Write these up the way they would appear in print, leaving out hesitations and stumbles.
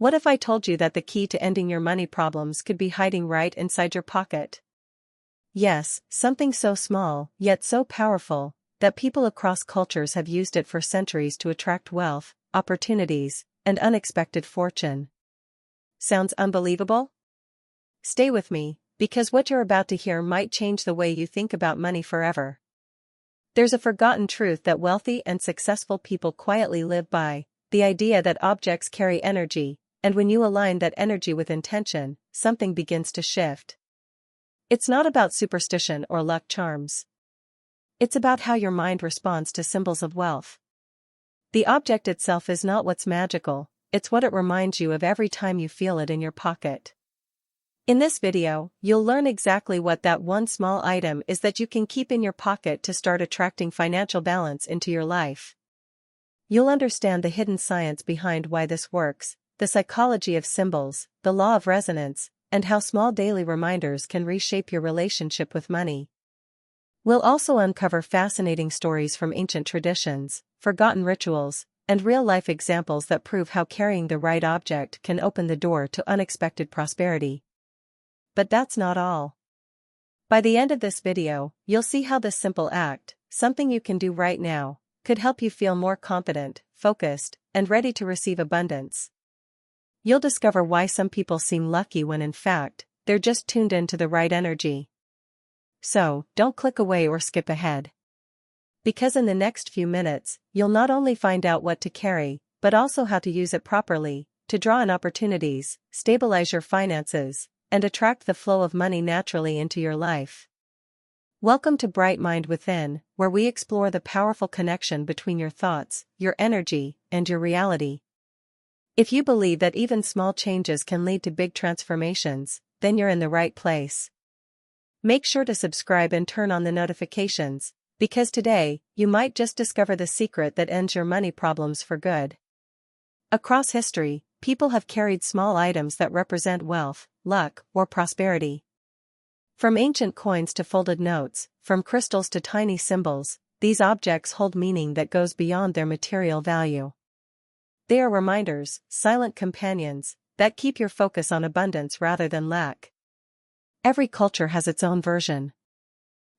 What if I told you that the key to ending your money problems could be hiding right inside your pocket? Yes, something so small, yet so powerful, that people across cultures have used it for centuries to attract wealth, opportunities, and unexpected fortune. Sounds unbelievable? Stay with me, because what you're about to hear might change the way you think about money forever. There's a forgotten truth that wealthy and successful people quietly live by, the idea that objects carry energy, and when you align that energy with intention, something begins to shift. It's not about superstition or luck charms. It's about how your mind responds to symbols of wealth. The object itself is not what's magical, it's what it reminds you of every time you feel it in your pocket. In this video, you'll learn exactly what that one small item is that you can keep in your pocket to start attracting financial balance into your life. You'll understand the hidden science behind why this works, the psychology of symbols, the law of resonance, and how small daily reminders can reshape your relationship with money. We'll also uncover fascinating stories from ancient traditions, forgotten rituals, and real-life examples that prove how carrying the right object can open the door to unexpected prosperity. But that's not all. By the end of this video, you'll see how this simple act, something you can do right now, could help you feel more confident, focused, and ready to receive abundance. You'll discover why some people seem lucky when in fact, they're just tuned into the right energy. So, don't click away or skip ahead. Because in the next few minutes, you'll not only find out what to carry, but also how to use it properly, to draw in opportunities, stabilize your finances, and attract the flow of money naturally into your life. Welcome to Bright Mind Within, where we explore the powerful connection between your thoughts, your energy, and your reality. If you believe that even small changes can lead to big transformations, then you're in the right place. Make sure to subscribe and turn on the notifications, because today, you might just discover the secret that ends your money problems for good. Across history, people have carried small items that represent wealth, luck, or prosperity. From ancient coins to folded notes, from crystals to tiny symbols, these objects hold meaning that goes beyond their material value. They are reminders, silent companions, that keep your focus on abundance rather than lack. Every culture has its own version.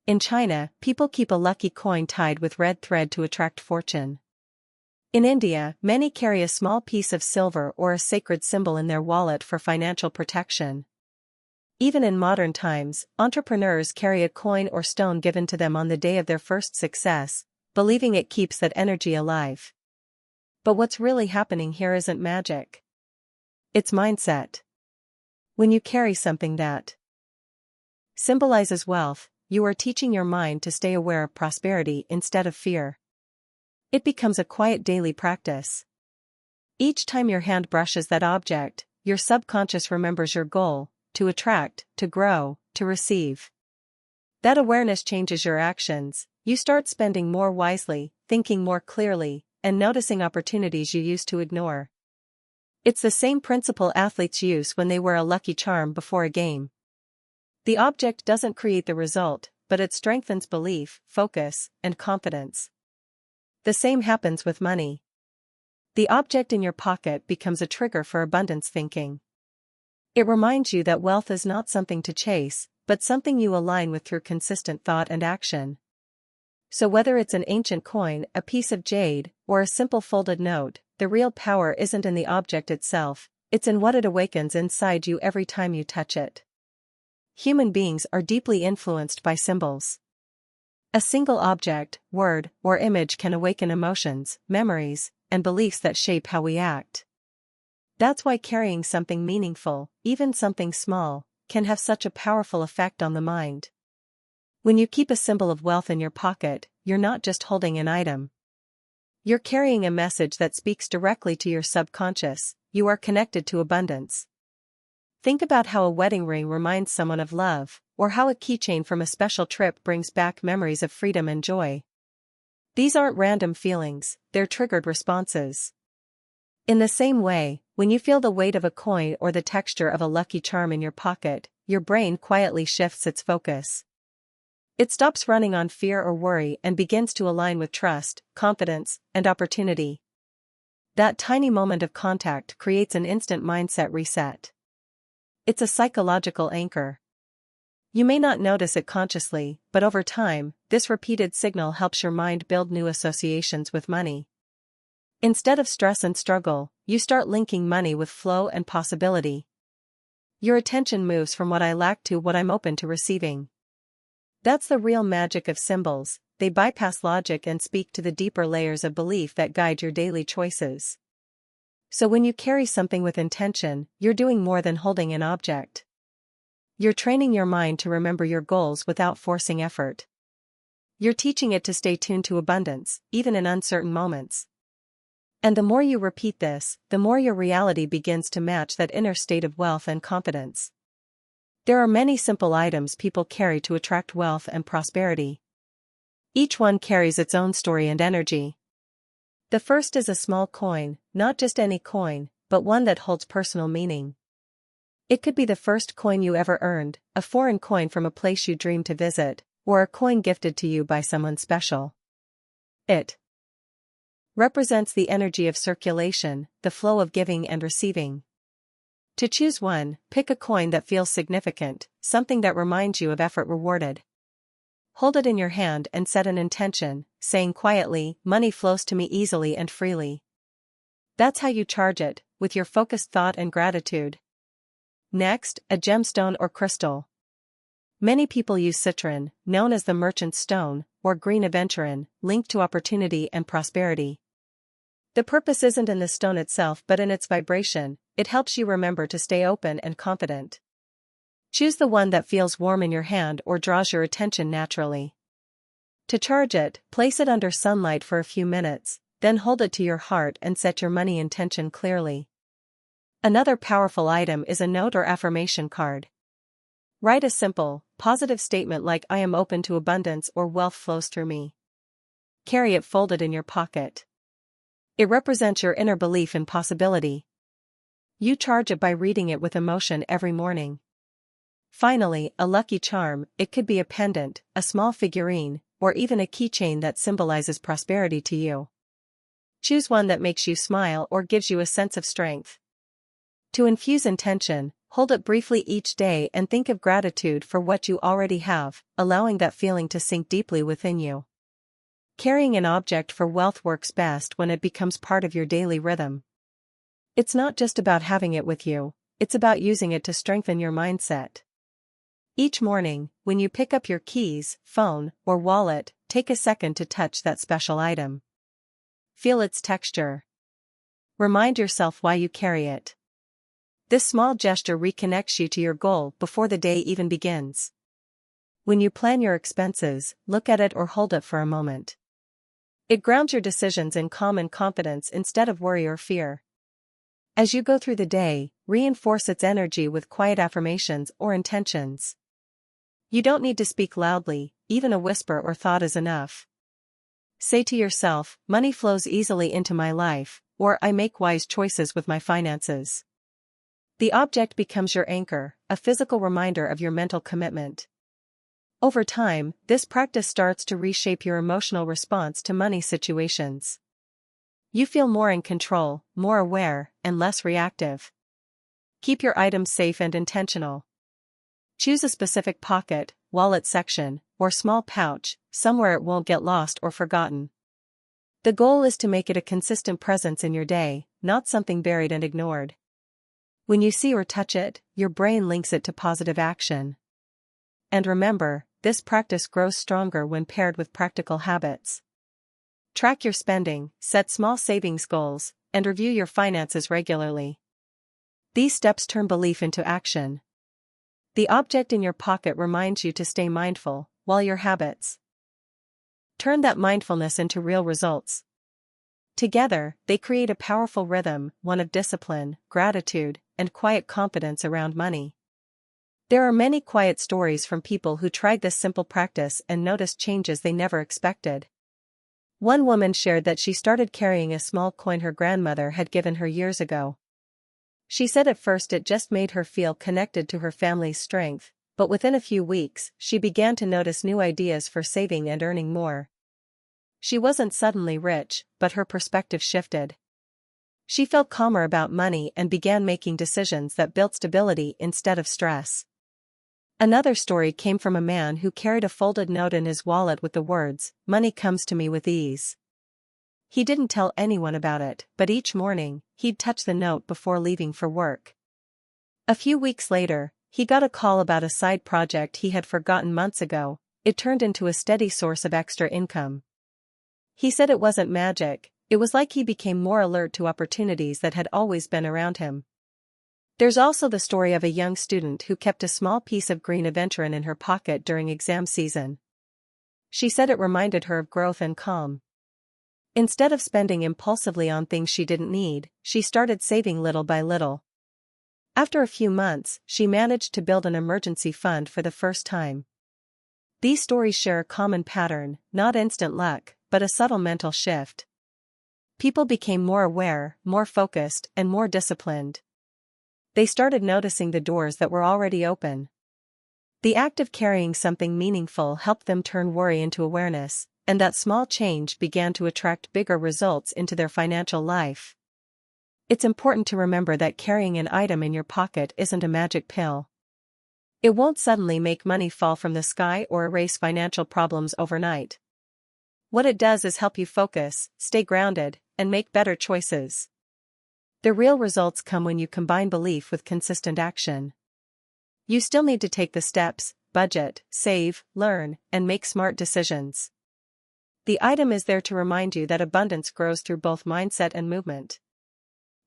In China, people keep a lucky coin tied with red thread to attract fortune. In India, many carry a small piece of silver or a sacred symbol in their wallet for financial protection. Even in modern times, entrepreneurs carry a coin or stone given to them on the day of their first success, believing it keeps that energy alive. But what's really happening here isn't magic. It's mindset. When you carry something that symbolizes wealth, you are teaching your mind to stay aware of prosperity instead of fear. It becomes a quiet daily practice. Each time your hand brushes that object, your subconscious remembers your goal, to attract, to grow, to receive. That awareness changes your actions. You start spending more wisely, thinking more clearly, and noticing opportunities you used to ignore. It's the same principle athletes use when they wear a lucky charm before a game. The object doesn't create the result, but it strengthens belief, focus, and confidence. The same happens with money. The object in your pocket becomes a trigger for abundance thinking. It reminds you that wealth is not something to chase, but something you align with through consistent thought and action. So whether it's an ancient coin, a piece of jade, or a simple folded note, the real power isn't in the object itself, it's in what it awakens inside you every time you touch it. Human beings are deeply influenced by symbols. A single object, word, or image can awaken emotions, memories, and beliefs that shape how we act. That's why carrying something meaningful, even something small, can have such a powerful effect on the mind. When you keep a symbol of wealth in your pocket, you're not just holding an item. You're carrying a message that speaks directly to your subconscious. You are connected to abundance. Think about how a wedding ring reminds someone of love, or how a keychain from a special trip brings back memories of freedom and joy. These aren't random feelings, they're triggered responses. In the same way, when you feel the weight of a coin or the texture of a lucky charm in your pocket, your brain quietly shifts its focus. It stops running on fear or worry and begins to align with trust, confidence, and opportunity. That tiny moment of contact creates an instant mindset reset. It's a psychological anchor. You may not notice it consciously, but over time, this repeated signal helps your mind build new associations with money. Instead of stress and struggle, you start linking money with flow and possibility. Your attention moves from what I lack to what I'm open to receiving. That's the real magic of symbols. They bypass logic and speak to the deeper layers of belief that guide your daily choices. So when you carry something with intention, you're doing more than holding an object. You're training your mind to remember your goals without forcing effort. You're teaching it to stay tuned to abundance, even in uncertain moments. And the more you repeat this, the more your reality begins to match that inner state of wealth and confidence. There are many simple items people carry to attract wealth and prosperity. Each one carries its own story and energy. The first is a small coin, not just any coin, but one that holds personal meaning. It could be the first coin you ever earned, a foreign coin from a place you dreamed to visit, or a coin gifted to you by someone special. It represents the energy of circulation, the flow of giving and receiving. To choose one, pick a coin that feels significant, something that reminds you of effort rewarded. Hold it in your hand and set an intention, saying quietly, "Money flows to me easily and freely." That's how you charge it, with your focused thought and gratitude. Next, a gemstone or crystal. Many people use citrine, known as the merchant's stone, or green aventurine, linked to opportunity and prosperity. The purpose isn't in the stone itself but in its vibration. It helps you remember to stay open and confident. Choose the one that feels warm in your hand or draws your attention naturally. To charge it, place it under sunlight for a few minutes, then hold it to your heart and set your money intention clearly. Another powerful item is a note or affirmation card. Write a simple, positive statement like "I am open to abundance" or "Wealth flows through me." Carry it folded in your pocket. It represents your inner belief in possibility. You charge it by reading it with emotion every morning. Finally, a lucky charm. It could be a pendant, a small figurine, or even a keychain that symbolizes prosperity to you. Choose one that makes you smile or gives you a sense of strength. To infuse intention, hold it briefly each day and think of gratitude for what you already have, allowing that feeling to sink deeply within you. Carrying an object for wealth works best when it becomes part of your daily rhythm. It's not just about having it with you, it's about using it to strengthen your mindset. Each morning, when you pick up your keys, phone, or wallet, take a second to touch that special item. Feel its texture. Remind yourself why you carry it. This small gesture reconnects you to your goal before the day even begins. When you plan your expenses, look at it or hold it for a moment. It grounds your decisions in calm and confidence instead of worry or fear. As you go through the day, reinforce its energy with quiet affirmations or intentions. You don't need to speak loudly, even a whisper or thought is enough. Say to yourself, "Money flows easily into my life," or "I make wise choices with my finances." The object becomes your anchor, a physical reminder of your mental commitment. Over time, this practice starts to reshape your emotional response to money situations. You feel more in control, more aware, and less reactive. Keep your items safe and intentional. Choose a specific pocket, wallet section, or small pouch, somewhere it won't get lost or forgotten. The goal is to make it a consistent presence in your day, not something buried and ignored. When you see or touch it, your brain links it to positive action. And remember, this practice grows stronger when paired with practical habits. Track your spending, set small savings goals, and review your finances regularly. These steps turn belief into action. The object in your pocket reminds you to stay mindful, while your habits turn that mindfulness into real results. Together, they create a powerful rhythm, one of discipline, gratitude, and quiet confidence around money. There are many quiet stories from people who tried this simple practice and noticed changes they never expected. One woman shared that she started carrying a small coin her grandmother had given her years ago. She said at first it just made her feel connected to her family's strength, but within a few weeks, she began to notice new ideas for saving and earning more. She wasn't suddenly rich, but her perspective shifted. She felt calmer about money and began making decisions that built stability instead of stress. Another story came from a man who carried a folded note in his wallet with the words, "Money comes to me with ease." He didn't tell anyone about it, but each morning, he'd touch the note before leaving for work. A few weeks later, he got a call about a side project he had forgotten months ago. It turned into a steady source of extra income. He said it wasn't magic, it was like he became more alert to opportunities that had always been around him. There's also the story of a young student who kept a small piece of green aventurine in her pocket during exam season. She said it reminded her of growth and calm. Instead of spending impulsively on things she didn't need, she started saving little by little. After a few months, she managed to build an emergency fund for the first time. These stories share a common pattern, not instant luck, but a subtle mental shift. People became more aware, more focused, and more disciplined. They started noticing the doors that were already open. The act of carrying something meaningful helped them turn worry into awareness, and that small change began to attract bigger results into their financial life. It's important to remember that carrying an item in your pocket isn't a magic pill. It won't suddenly make money fall from the sky or erase financial problems overnight. What it does is help you focus, stay grounded, and make better choices. The real results come when you combine belief with consistent action. You still need to take the steps, budget, save, learn, and make smart decisions. The item is there to remind you that abundance grows through both mindset and movement.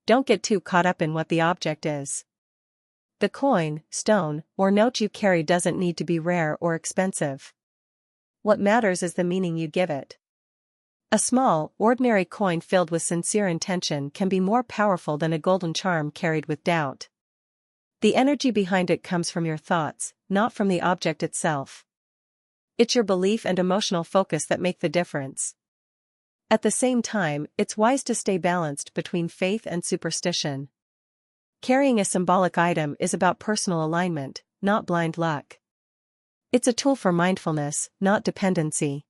Don't get too caught up in what the object is. The coin, stone, or note you carry doesn't need to be rare or expensive. What matters is the meaning you give it. A small, ordinary coin filled with sincere intention can be more powerful than a golden charm carried with doubt. The energy behind it comes from your thoughts, not from the object itself. It's your belief and emotional focus that make the difference. At the same time, it's wise to stay balanced between faith and superstition. Carrying a symbolic item is about personal alignment, not blind luck. It's a tool for mindfulness, not dependency.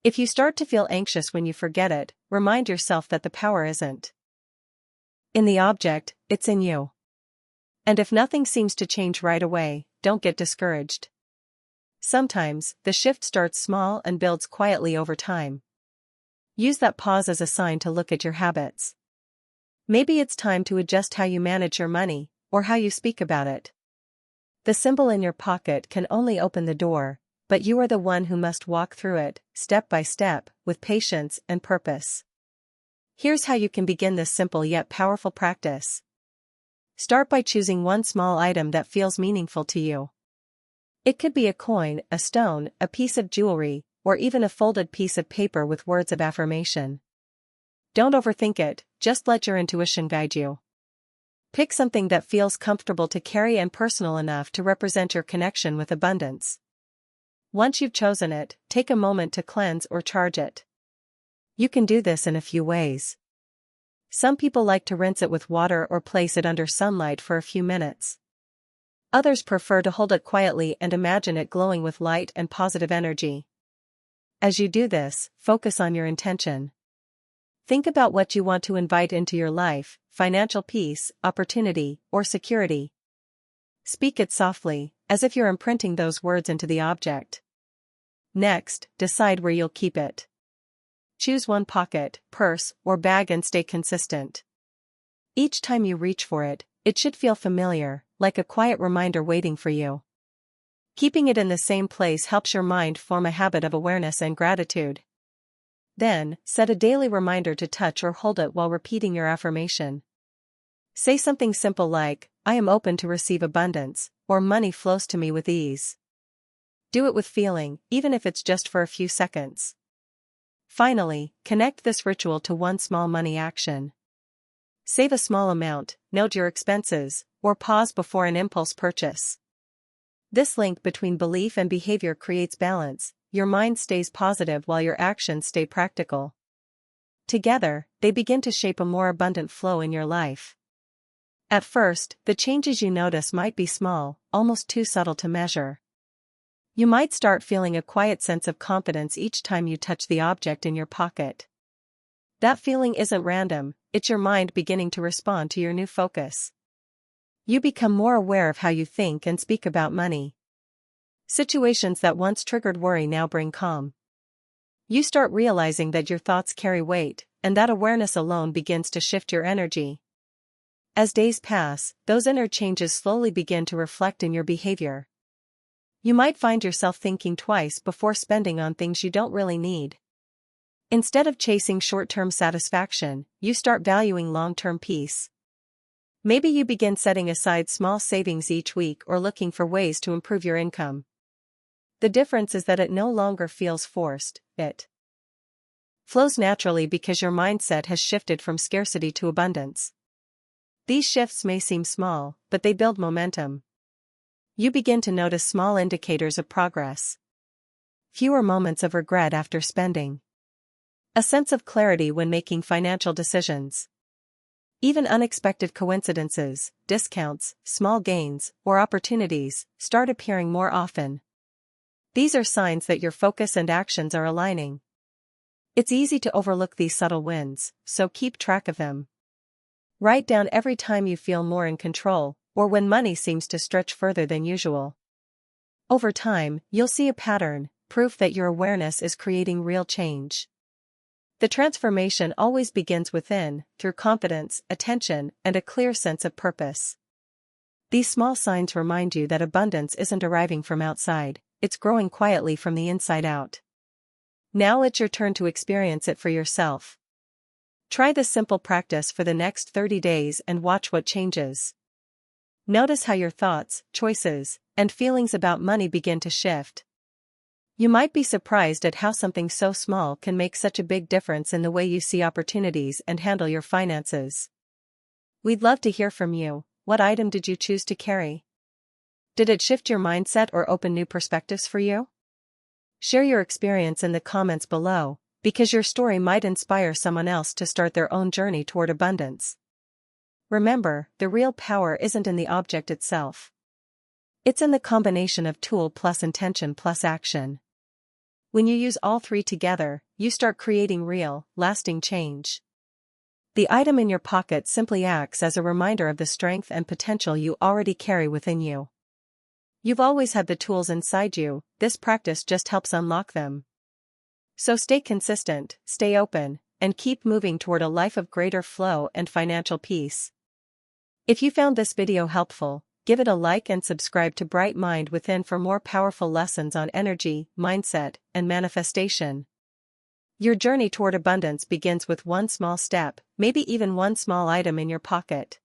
If you start to feel anxious when you forget it, remind yourself that the power isn't in the object, it's in you. And if nothing seems to change right away, don't get discouraged. Sometimes, the shift starts small and builds quietly over time. Use that pause as a sign to look at your habits. Maybe it's time to adjust how you manage your money, or how you speak about it. The symbol in your pocket can only open the door, but you are the one who must walk through it, step by step, with patience and purpose. Here's how you can begin this simple yet powerful practice. Start by choosing one small item that feels meaningful to you. It could be a coin, a stone, a piece of jewelry, or even a folded piece of paper with words of affirmation. Don't overthink it, just let your intuition guide you. Pick something that feels comfortable to carry and personal enough to represent your connection with abundance. Once you've chosen it, take a moment to cleanse or charge it. You can do this in a few ways. Some people like to rinse it with water or place it under sunlight for a few minutes. Others prefer to hold it quietly and imagine it glowing with light and positive energy. As you do this, focus on your intention. Think about what you want to invite into your life: financial peace, opportunity, or security. Speak it softly, as if you're imprinting those words into the object. Next, decide where you'll keep it. Choose one pocket, purse, or bag and stay consistent. Each time you reach for it, it should feel familiar, like a quiet reminder waiting for you. Keeping it in the same place helps your mind form a habit of awareness and gratitude. Then, set a daily reminder to touch or hold it while repeating your affirmation. Say something simple like, "I am open to receive abundance," or "Money flows to me with ease." Do it with feeling, even if it's just for a few seconds. Finally, connect this ritual to one small money action. Save a small amount, note your expenses, or pause before an impulse purchase. This link between belief and behavior creates balance. Your mind stays positive while your actions stay practical. Together, they begin to shape a more abundant flow in your life. At first, the changes you notice might be small, almost too subtle to measure. You might start feeling a quiet sense of confidence each time you touch the object in your pocket. That feeling isn't random, it's your mind beginning to respond to your new focus. You become more aware of how you think and speak about money. Situations that once triggered worry now bring calm. You start realizing that your thoughts carry weight, and that awareness alone begins to shift your energy. As days pass, those inner changes slowly begin to reflect in your behavior. You might find yourself thinking twice before spending on things you don't really need. Instead of chasing short-term satisfaction, you start valuing long-term peace. Maybe you begin setting aside small savings each week or looking for ways to improve your income. The difference is that it no longer feels forced, it flows naturally because your mindset has shifted from scarcity to abundance. These shifts may seem small, but they build momentum. You begin to notice small indicators of progress. Fewer moments of regret after spending. A sense of clarity when making financial decisions. Even unexpected coincidences, discounts, small gains, or opportunities start appearing more often. These are signs that your focus and actions are aligning. It's easy to overlook these subtle wins, so keep track of them. Write down every time you feel more in control, or when money seems to stretch further than usual. Over time, you'll see a pattern, proof that your awareness is creating real change. The transformation always begins within, through confidence, attention, and a clear sense of purpose. These small signs remind you that abundance isn't arriving from outside, it's growing quietly from the inside out. Now it's your turn to experience it for yourself. Try this simple practice for the next 30 days and watch what changes. Notice how your thoughts, choices, and feelings about money begin to shift. You might be surprised at how something so small can make such a big difference in the way you see opportunities and handle your finances. We'd love to hear from you. What item did you choose to carry? Did it shift your mindset or open new perspectives for you? Share your experience in the comments below, because your story might inspire someone else to start their own journey toward abundance. Remember, the real power isn't in the object itself. It's in the combination of tool plus intention plus action. When you use all three together, you start creating real, lasting change. The item in your pocket simply acts as a reminder of the strength and potential you already carry within you. You've always had the tools inside you, this practice just helps unlock them. So stay consistent, stay open, and keep moving toward a life of greater flow and financial peace. If you found this video helpful, give it a like and subscribe to Bright Mind Within for more powerful lessons on energy, mindset, and manifestation. Your journey toward abundance begins with one small step, maybe even one small item in your pocket.